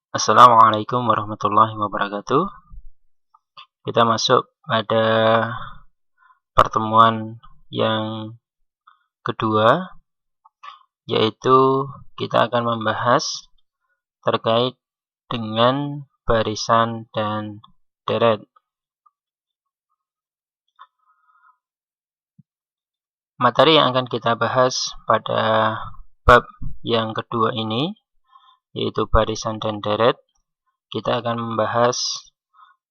Assalamualaikum warahmatullahi wabarakatuh. Kita masuk pada pertemuan yang kedua, yaitu kita akan membahas terkait dengan barisan dan deret. Materi yang akan kita bahas pada bab yang kedua ini, yaitu barisan dan deret, kita akan membahas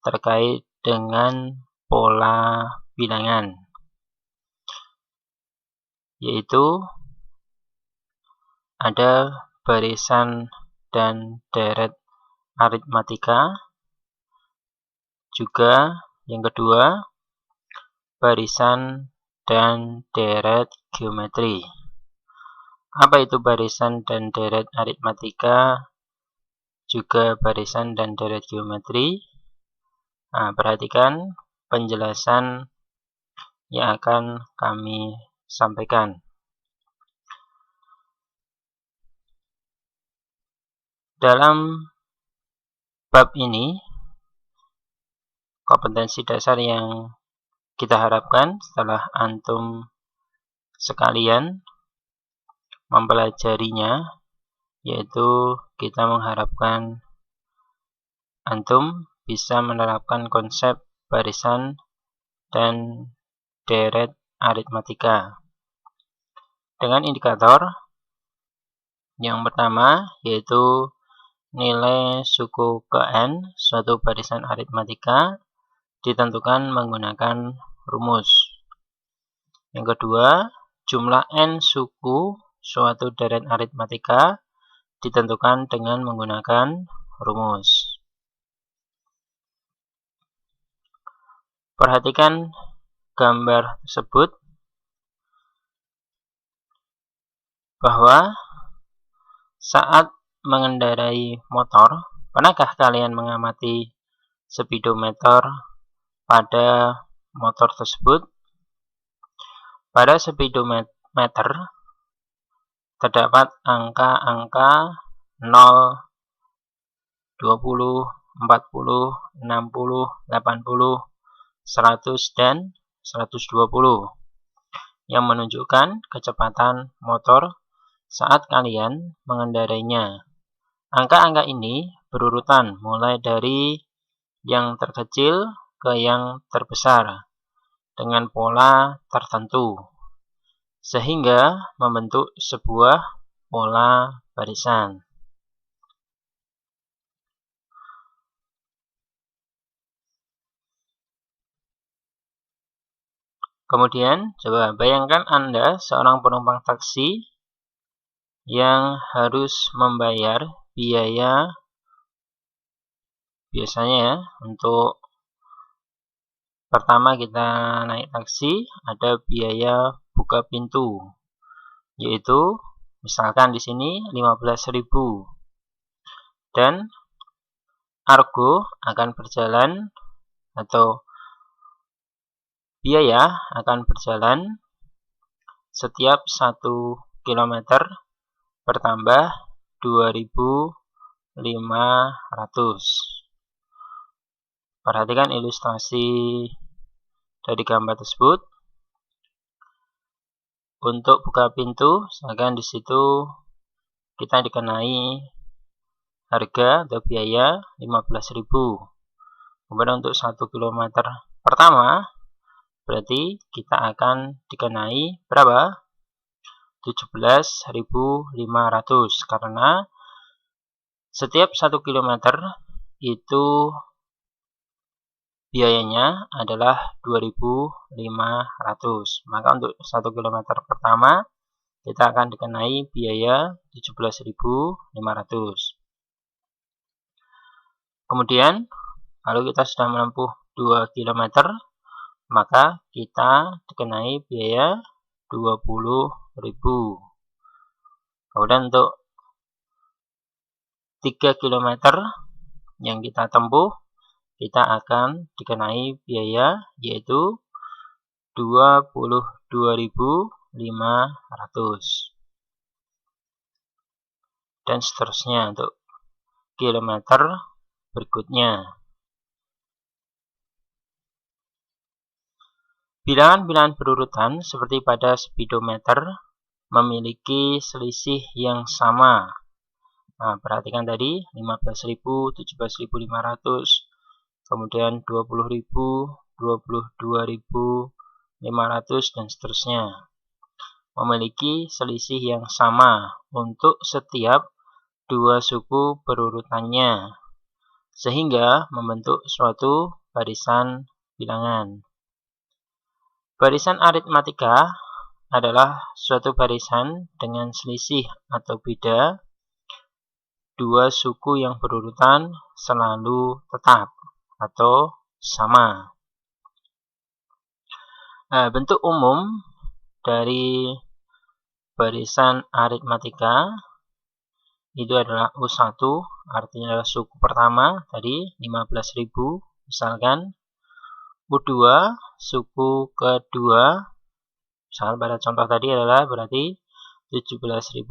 terkait dengan pola bilangan, yaitu ada barisan dan deret aritmatika, juga yang kedua barisan dan deret geometri. Apa itu barisan dan deret aritmatika, juga barisan dan deret geometri? Nah, perhatikan penjelasan yang akan kami sampaikan. Dalam bab ini, kompetensi dasar yang kita harapkan setelah antum sekalian mempelajarinya, yaitu kita mengharapkan antum bisa menerapkan konsep barisan dan deret aritmatika dengan indikator yang pertama, yaitu nilai suku ke n suatu barisan aritmatika ditentukan menggunakan rumus. Yang kedua, jumlah n suku suatu deret aritmatika ditentukan dengan menggunakan rumus. Perhatikan gambar tersebut bahwa saat mengendarai motor, pernahkah kalian mengamati speedometer pada motor tersebut? Pada speedometer terdapat angka-angka 0, 20, 40, 60, 80, 100, dan 120 yang menunjukkan kecepatan motor saat kalian mengendarainya. Angka-angka ini berurutan mulai dari yang terkecil ke yang terbesar dengan pola tertentu, sehingga membentuk sebuah pola barisan. Kemudian, coba bayangkan Anda seorang penumpang taksi yang harus membayar biaya, biasanya ya, untuk pertama kita naik taksi ada biaya buka pintu, yaitu misalkan di sini 15.000, dan argo akan berjalan atau biaya akan berjalan setiap 1 km bertambah 2.500. Perhatikan ilustrasi dari gambar tersebut. Untuk buka pintu, misalkan di situ kita dikenai harga atau biaya 15.000. Kemudian untuk 1 km pertama, berarti kita akan dikenai berapa? 17.500, karena setiap 1 km itu biayanya adalah 2.500. Maka untuk 1 km pertama kita akan dikenai biaya 17.500. Kemudian kalau kita sudah menempuh 2 km, maka kita dikenai biaya 20.000. Kemudian untuk 3 km yang kita tempuh, kita akan dikenai biaya yaitu 22.500. Dan seterusnya untuk kilometer berikutnya. Bilangan-bilangan berurutan seperti pada speedometer memiliki selisih yang sama. Nah, perhatikan tadi 15.000, 17.500, kemudian 20.000, 22.500 dan seterusnya. Memiliki selisih yang sama untuk setiap dua suku berurutannya, sehingga membentuk suatu barisan bilangan. Barisan aritmatika adalah suatu barisan dengan selisih atau beda dua suku yang berurutan selalu tetap atau sama. Nah, bentuk umum dari barisan aritmatika itu adalah U1, artinya adalah suku pertama tadi 15.000 misalkan. U2 suku kedua, misalkan pada contoh tadi adalah berarti 17.500.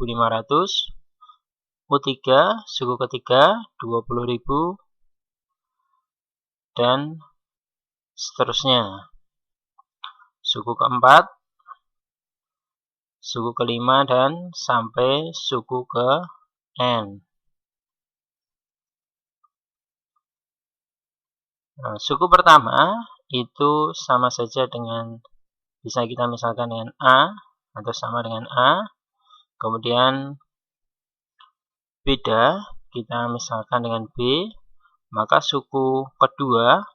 U3 suku ketiga 20.000 dan seterusnya. Suku keempat, suku kelima dan sampai suku ke N. Nah, suku pertama itu sama saja dengan, bisa kita misalkan dengan A atau sama dengan A. Kemudian beda kita misalkan dengan B, maka suku kedua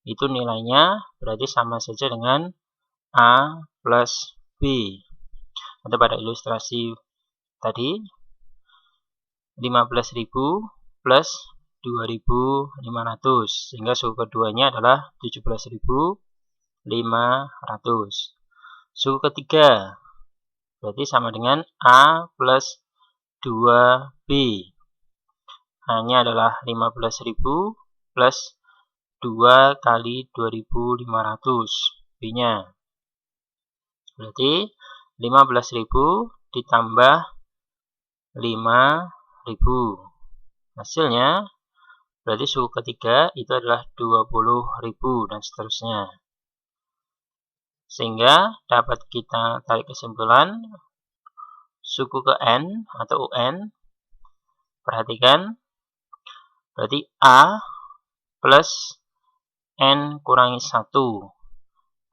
itu nilainya berarti sama saja dengan A plus B. Atau pada ilustrasi tadi 15.000 plus 2.500, sehingga suku keduanya adalah 17.500. Suku ketiga berarti sama dengan A plus 2B. Hanya adalah 15.000 plus 2 kali 2.500 B-nya. Berarti 15.000 ditambah 5.000. Hasilnya berarti suku ketiga itu adalah 20.000 dan seterusnya. Sehingga dapat kita tarik kesimpulan suku ke N atau UN, perhatikan, berarti A plus N kurangi 1.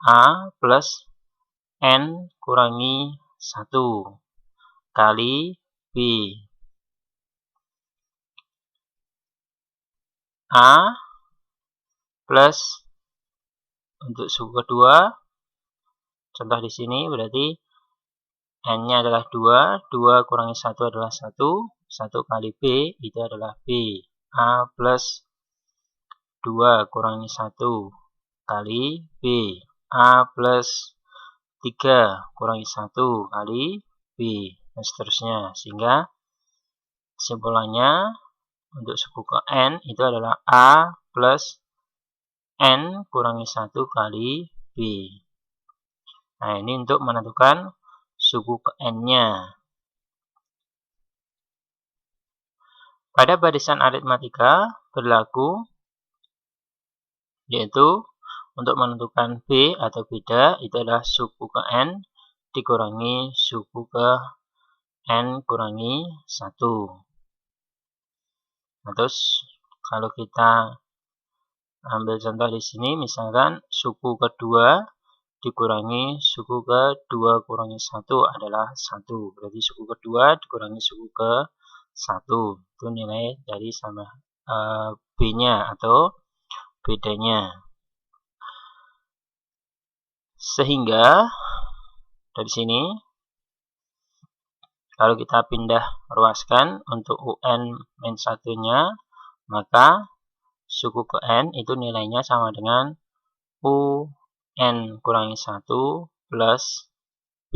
A plus N kurangi 1 kali B. A plus untuk suku kedua, contoh di sini berarti N-nya adalah 2, 2 kurangi 1 adalah 1, 1 kali B itu adalah B. A plus 2 kurangi 1 kali B. A plus 3 kurangi 1 kali B, dan seterusnya. Sehingga kesimpulannya untuk suku ke N itu adalah A plus N kurangi 1 kali B. Nah, ini untuk menentukan suku ke N-nya. Pada barisan aritmatika berlaku, yaitu untuk menentukan B atau beda itu adalah suku ke N dikurangi suku ke N kurangi 1. Nah, terus kalau kita ambil contoh di sini, misalkan suku kedua dikurangi suku ke-2 kurangi 1 adalah 1. Berarti suku kedua dikurangi suku ke-1. Itu nilai dari sama B-nya atau bedanya. Sehingga dari sini kalau kita pindah ruaskan untuk UN-1-nya, maka suku ke N itu nilainya sama dengan UN kurangi 1 plus B.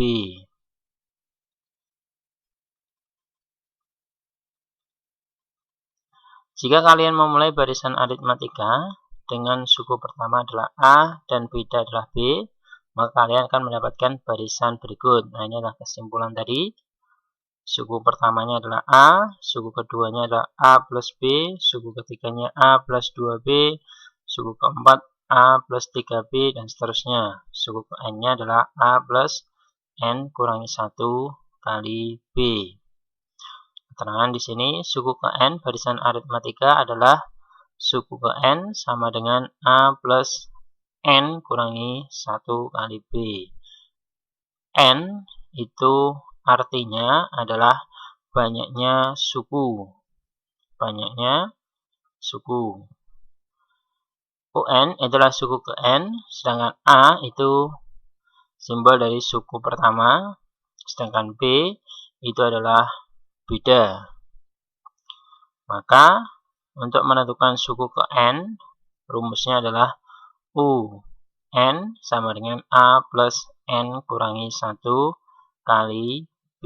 Jika kalian memulai barisan aritmatika dengan suku pertama adalah A dan beda adalah B, maka kalian akan mendapatkan barisan berikut. Nah, ini adalah kesimpulan tadi. suku pertamanya adalah A, suku keduanya adalah A plus B, suku ketiganya A plus 2B, suku keempat A plus 3B, dan seterusnya. Suku ke N-nya adalah A plus N kurangi 1 kali B. Keterangan di sini, suku ke N barisan aritmatika adalah suku ke N sama dengan A plus N kurangi 1 kali B. N itu artinya adalah banyaknya suku. Banyaknya suku. UN adalah suku ke N, sedangkan A itu simbol dari suku pertama, sedangkan B itu adalah beda. Maka untuk menentukan suku ke N, rumusnya adalah UN sama dengan A plus N kurangi 1 kali B.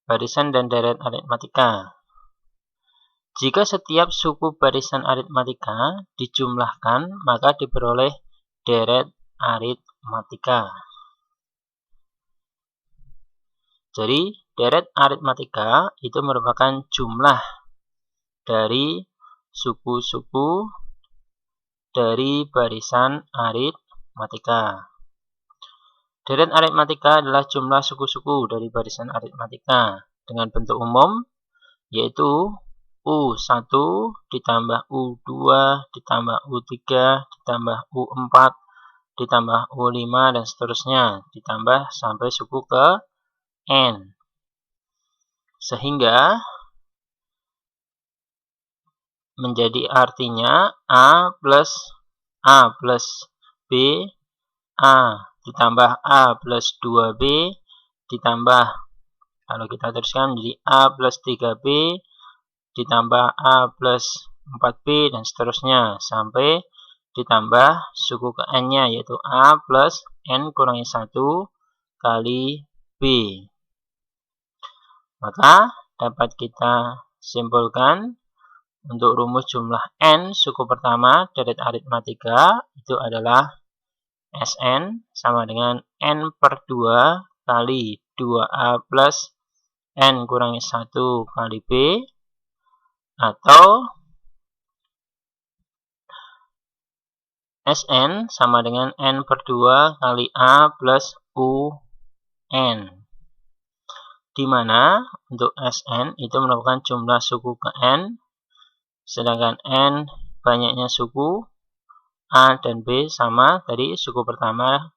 Barisan dan deret aritmatika. Jika setiap suku barisan aritmatika dijumlahkan, maka diperoleh deret aritmatika. Jadi, deret aritmatika itu merupakan jumlah dari suku-suku dari barisan aritmatika. Deret aritmatika adalah jumlah suku-suku dari barisan aritmatika dengan bentuk umum, yaitu U1 ditambah U2 ditambah U3 ditambah U4 ditambah U5 dan seterusnya, ditambah sampai suku ke N. Sehingga menjadi artinya A plus B, A ditambah A plus 2B ditambah, kalau kita teruskan jadi A plus 3B ditambah A plus 4B dan seterusnya sampai ditambah suku ke N-nya yaitu A plus N kurangi 1 kali B. Maka dapat kita simpulkan untuk rumus jumlah N suku pertama deret aritmatika itu adalah Sn sama dengan N per 2 kali 2A plus N kurangi 1 kali B, atau Sn sama dengan N per 2 kali A plus UN. Di mana untuk Sn itu merupakan jumlah suku ke N, sedangkan N banyaknya suku, A dan B sama dari suku pertama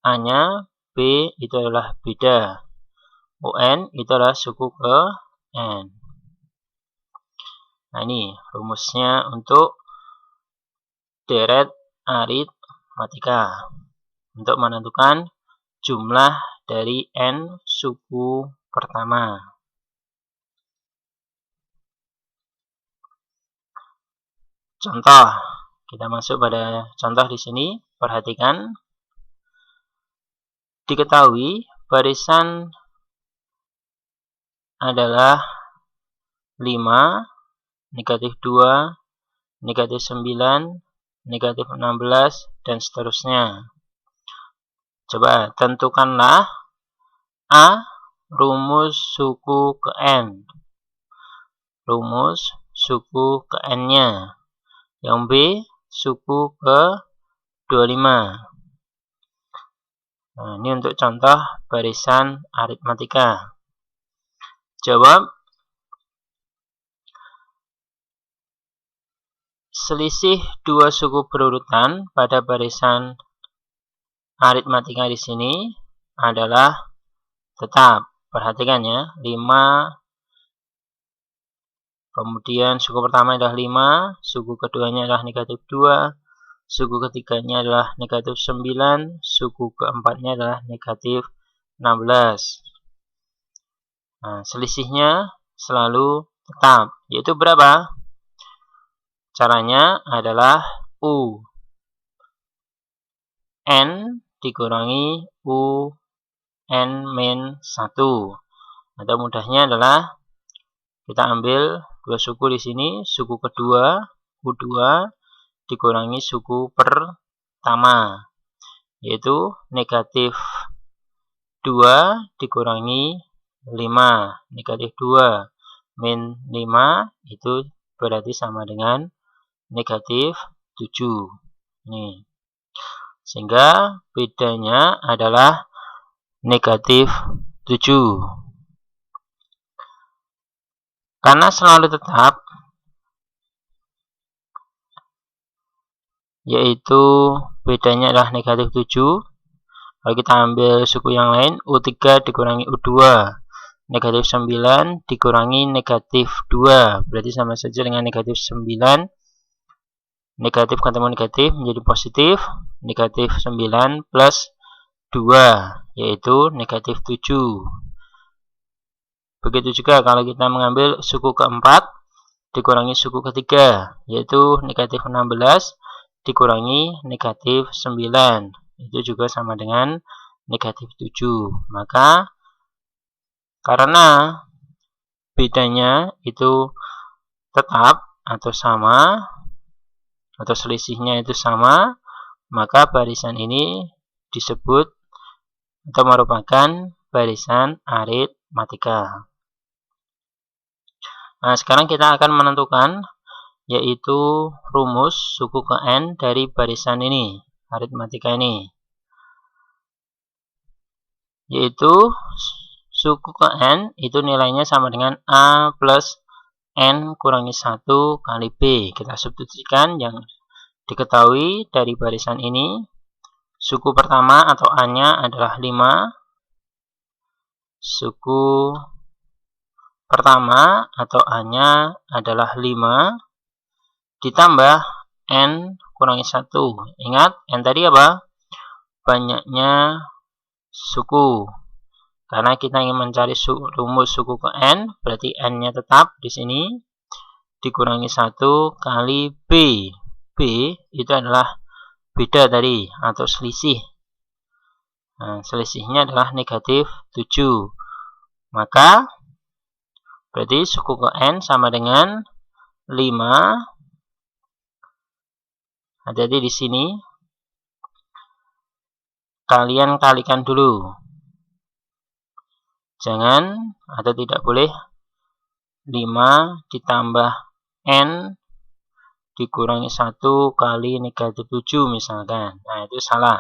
A-nya, B itu adalah beda. UN itu adalah suku ke N. Nah, ini rumusnya untuk deret aritmatika untuk menentukan jumlah dari N suku pertama. Contoh, kita masuk pada contoh di sini. Perhatikan, diketahui barisan adalah 5, negatif 2, negatif 9, negatif 16, dan seterusnya. Coba tentukanlah A rumus suku ke N. Rumus suku ke N-nya. Yang B suku ke 25. Nah, ini untuk contoh barisan aritmatika. Jawab. Selisih dua suku berurutan pada barisan aritmatika di sini adalah tetap. Perhatikan ya, 5, kemudian suku pertama adalah 5, suku keduanya adalah negatif 2, suku ketiganya adalah negatif 9, suku keempatnya adalah negatif 16. Nah, selisihnya selalu tetap, yaitu berapa? Caranya adalah U N dikurangi U N min 1. Atau mudahnya adalah kita ambil dua suku di sini, suku kedua U2 dikurangi suku pertama. yaitu negatif 2 dikurangi 5. Negatif 2 min 5 itu berarti sama dengan negatif 7. Nih. Sehingga bedanya adalah negatif 7. Karena selalu tetap, yaitu bedanya adalah negatif 7. Kalau kita ambil suku yang lain, U3 dikurangi U2. Negatif 9 dikurangi negatif 2. Berarti sama saja dengan negatif 9. Negatif ketemu negatif menjadi positif. Negatif 9 plus 2, yaitu negatif 7. Begitu juga kalau kita mengambil suku keempat dikurangi suku ketiga, yaitu negatif 16 dikurangi negatif 9. Itu juga sama dengan negatif 7. Maka karena bedanya itu tetap atau sama, atau selisihnya itu sama, maka barisan ini disebut atau merupakan barisan aritmatika. Nah, sekarang kita akan menentukan yaitu rumus suku ke n dari barisan ini, aritmatika ini. Yaitu suku ke n itu nilainya sama dengan A plus n kurangi 1 kali B. Kita substitusikan yang diketahui dari barisan ini. Suku pertama atau A-nya adalah 5. Suku pertama atau A-nya adalah 5. Ditambah n kurangi 1. Ingat, n tadi apa? Banyaknya suku. Karena kita ingin mencari rumus suku ke n, berarti n-nya tetap di sini. Dikurangi 1 kali B. B itu adalah beda tadi, atau selisih. Nah, selisihnya adalah negatif 7. Maka, berarti suku ke n sama dengan 5. Hati-hati di sini. Kalian kalikan dulu. Jangan atau tidak boleh 5 ditambah n dikurangi 1 kali negatif 7 misalkan. Nah, itu salah.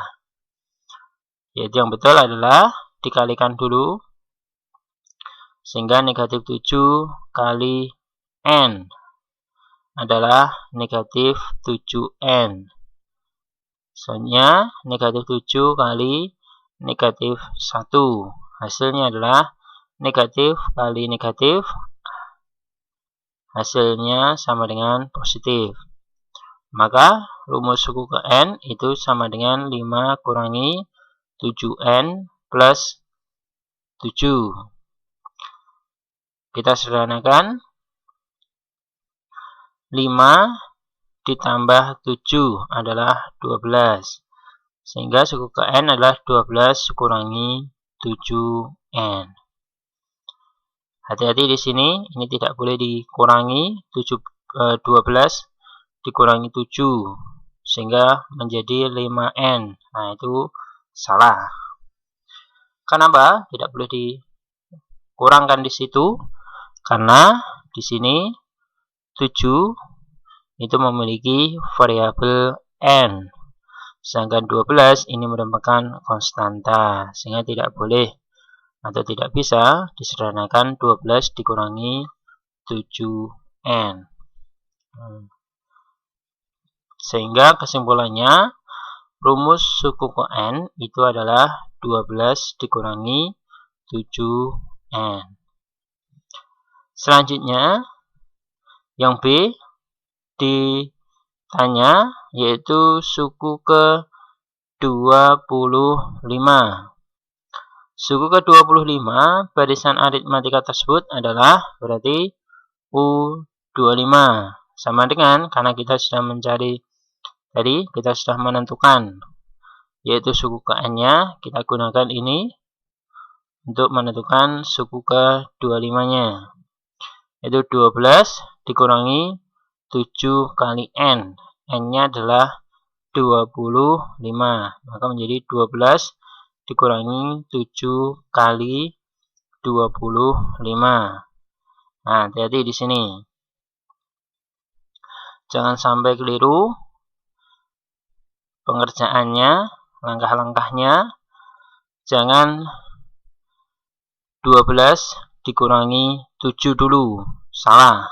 Yaitu yang betul adalah dikalikan dulu. Sehingga negatif 7 kali n adalah negatif 7n. Soalnya negatif 7 kali negatif 1. Hasilnya adalah negatif kali negatif. Hasilnya sama dengan positif. Maka rumus suku ke n itu sama dengan 5 kurangi 7n plus 7. Kita sederhanakan. 5 ditambah 7 adalah 12. Sehingga suku ke n adalah 12 kurangi 7n. Hati-hati di sini, ini tidak boleh dikurangi 12 dikurangi 7 sehingga menjadi 5n. Nah, itu salah. Kenapa tidak boleh dikurangkan di situ? Karena di sini 7 itu memiliki variabel n. Sedangkan 12 ini merupakan konstanta. Sehingga tidak boleh atau tidak bisa disederhanakan 12 dikurangi 7n. Sehingga kesimpulannya rumus suku ke n itu adalah 12 dikurangi 7n. Selanjutnya yang B ditanya yaitu suku ke 25. Suku ke 25 barisan aritmatika tersebut adalah berarti U25. Sama dengan karena kita sudah mencari tadi, kita sudah menentukan yaitu suku ke n-nya, kita gunakan ini untuk menentukan suku ke 25-nya. Itu 12 dikurangi 7 kali n. N-nya adalah 25. Maka menjadi 12 dikurangi 7 kali 25. Nah, hati-hati di sini. Jangan sampai keliru pengerjaannya, langkah-langkahnya. Jangan 12 dikurangi 7 dulu, salah.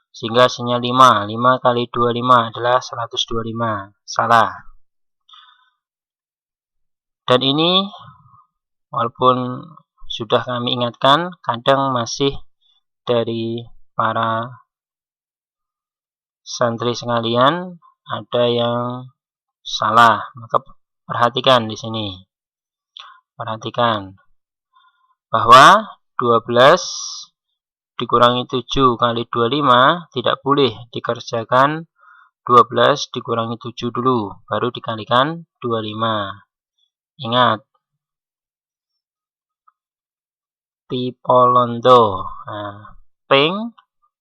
Sehingga hasilnya 5. 5 kali 25 adalah 125, salah. Dan ini walaupun sudah kami ingatkan, kadang masih dari para santri sekalian ada yang salah. Maka perhatikan di sini. Perhatikan bahwa 12 dikurangi 7 kali 25 tidak boleh dikerjakan 12 dikurangi 7 dulu, baru dikalikan 25. Ingat, pipolondo, ping,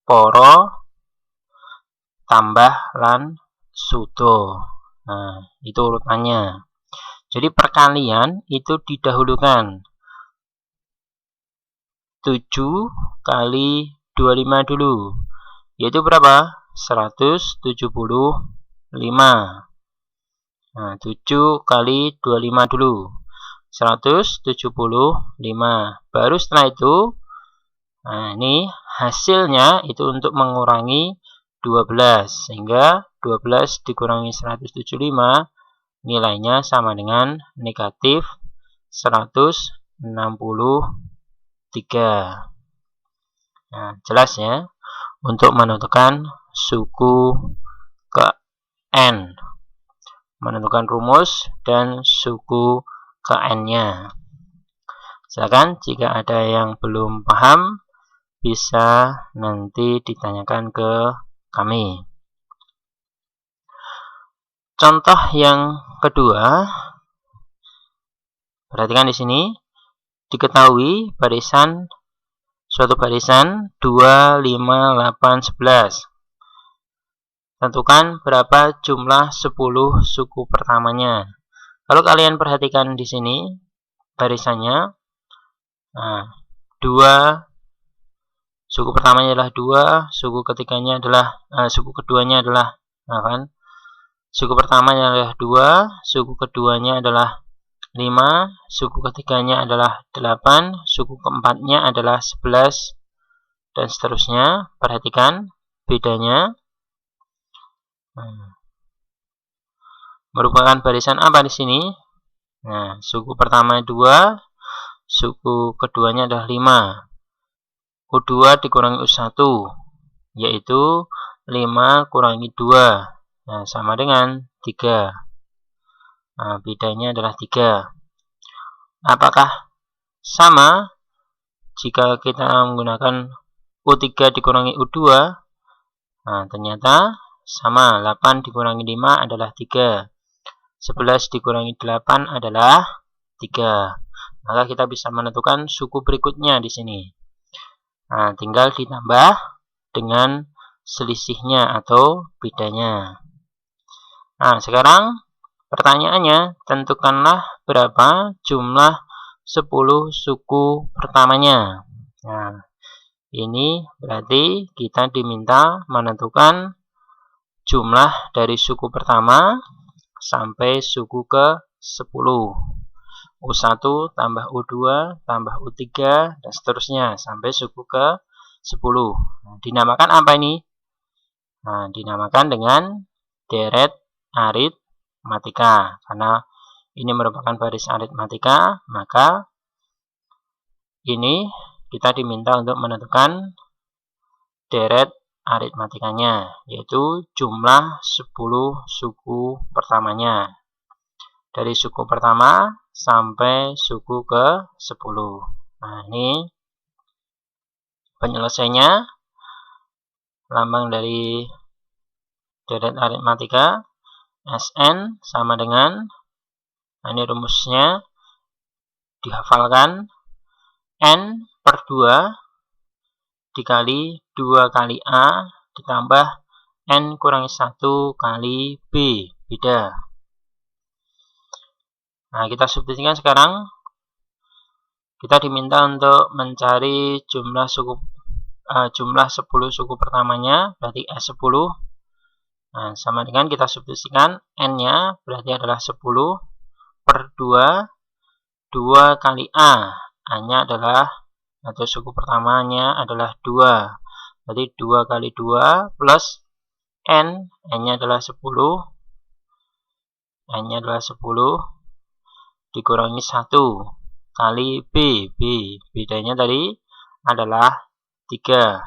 poro, tambah lan sudo. Nah, itu urutannya. Jadi perkalian itu didahulukan 7 kali 25 dulu, yaitu berapa? 175. Nah, 7 kali 25 dulu, 175. Baru setelah itu, nah ini hasilnya itu untuk mengurangi 12. Sehingga 12 dikurangi 175, nilainya sama dengan negatif 163. Nah, jelas ya, untuk menentukan suku ke N. Menentukan rumus dan suku ke N-nya. Silakan jika ada yang belum paham, bisa nanti ditanyakan ke kami. Contoh yang kedua, perhatikan di sini, diketahui suatu barisan 2, 5, 8, 11. Tentukan berapa jumlah 10 suku pertamanya. Kalau kalian perhatikan di sini barisannya, nah, 2, suku pertamanya adalah 2, suku ketiganya adalah suku keduanya adalah, nah kan, suku pertamanya adalah 2, suku keduanya adalah 5, suku ketiganya adalah 8, suku keempatnya adalah 11, dan seterusnya. Perhatikan bedanya. Merupakan barisan apa di sini? Nah, suku pertama 2, suku keduanya adalah 5. U2 dikurangi U1, yaitu 5 kurangi 2. Nah, sama dengan 3. Nah, bedanya adalah 3. Apakah sama jika kita menggunakan U3 dikurangi U2? Nah, ternyata sama. 8 dikurangi 5 adalah 3. 11 dikurangi 8 adalah 3. Maka kita bisa menentukan suku berikutnya di sini. Nah, tinggal ditambah dengan selisihnya atau bedanya. Nah, sekarang pertanyaannya, tentukanlah berapa jumlah 10 suku pertamanya. Nah, ini berarti kita diminta menentukan jumlah dari suku pertama sampai suku ke 10. U1 tambah U2 tambah U3 dan seterusnya sampai suku ke 10. Nah, dinamakan apa ini? Nah, dinamakan dengan deret aritmatika. Karena ini merupakan baris aritmatika, maka ini kita diminta untuk menentukan deret aritmatikanya, yaitu jumlah 10 suku pertamanya. Dari suku pertama sampai suku ke 10. Nah, ini penyelesaiannya. Lambang dari deret aritmatika, Sn sama dengan, nah ini rumusnya dihafalkan, N per 2 dikali 2 kali A ditambah N kurangi 1 kali B. Beda. Nah, kita substitusikan sekarang. Kita diminta untuk mencari jumlah 10 suku pertamanya, berarti S10. Nah, sama dengan kita substitusikan N-nya, berarti adalah 10 per 2. 2 kali A. A-nya adalah, atau suku pertamanya adalah 2. Berarti 2 kali 2 plus N, N-nya adalah 10, N-nya adalah 10, dikurangi 1, kali B, bedanya tadi adalah 3.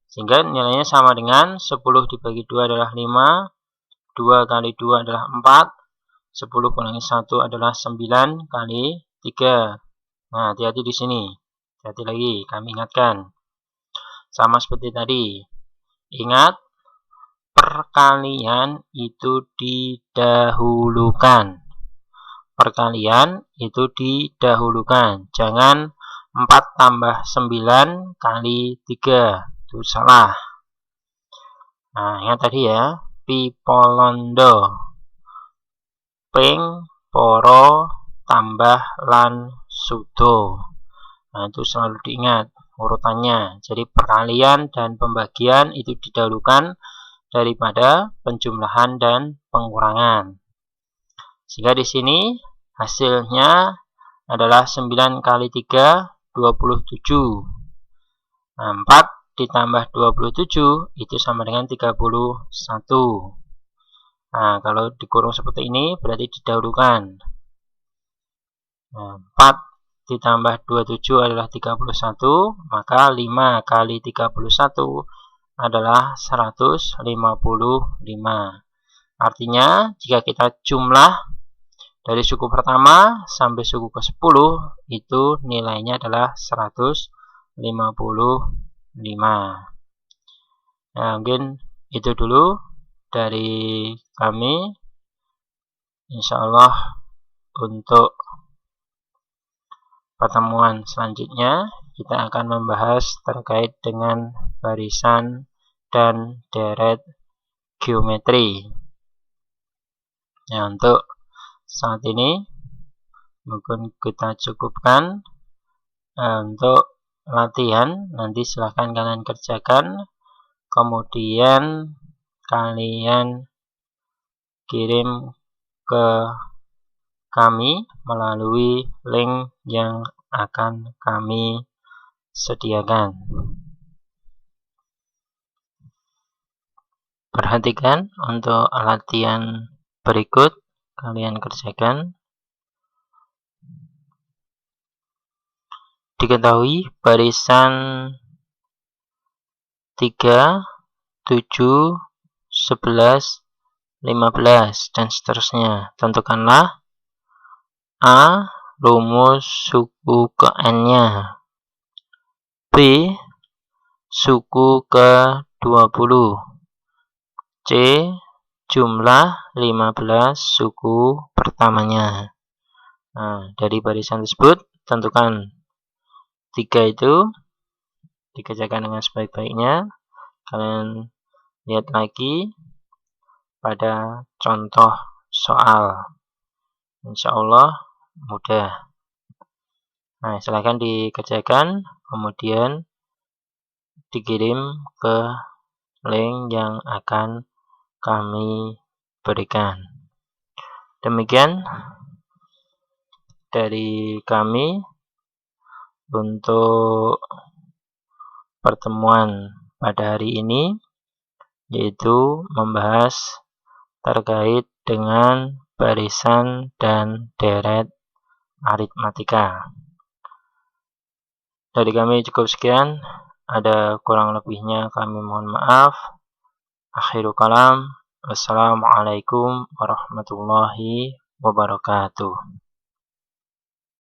Sehingga nilainya sama dengan 10 dibagi 2 adalah 5, 2 kali 2 adalah 4, 10 kurangi 1 adalah 9 kali 3. Nah, hati-hati di sini. Hati-hati lagi, kami ingatkan. Sama seperti tadi. Ingat, perkalian itu didahulukan. Perkalian itu didahulukan. Jangan 4 tambah 9 kali 3. Itu salah. Nah, ingat tadi ya. Pipolondo. Ping, poro, tambah, lan, sudo. Nah, itu selalu diingat urutannya. Jadi perkalian dan pembagian itu didahulukan daripada penjumlahan dan pengurangan. Sehingga di sini hasilnya adalah 9 kali 3, 27. Nah, 4 ditambah 27 itu sama dengan 31. Nah, kalau dikurung seperti ini berarti didahulukan. Nah, 4 ditambah 27 adalah 31, maka 5 kali 31 adalah 155. Artinya, jika kita jumlah dari suku pertama sampai suku ke-10, itu nilainya adalah 155. Nah, mungkin itu dulu dari kami. Insya Allah untuk pertemuan selanjutnya kita akan membahas terkait dengan barisan dan deret geometri. Nah, untuk saat ini mungkin kita cukupkan. Untuk latihan nanti silahkan kalian kerjakan, kemudian kalian kirim ke kami melalui link yang akan kami sediakan. Perhatikan untuk latihan berikut kalian kerjakan. Diketahui barisan 3, 7, 11, 15 dan seterusnya. Tentukanlah A. Rumus suku ke N-nya. B. Suku ke 20. C. Jumlah 15 suku pertamanya. Nah, dari barisan tersebut tentukan 3 itu dikerjakan dengan sebaik-baiknya. Kalian lihat lagi pada contoh soal. Insya Allah mudah. Nah, silahkan dikerjakan, kemudian dikirim ke link yang akan kami berikan. Demikian dari kami untuk pertemuan pada hari ini, yaitu membahas terkait dengan barisan dan deret aritmatika. Dari kami cukup sekian, ada kurang lebihnya kami mohon maaf. Akhirul kalam, wassalamualaikum warahmatullahi wabarakatuh.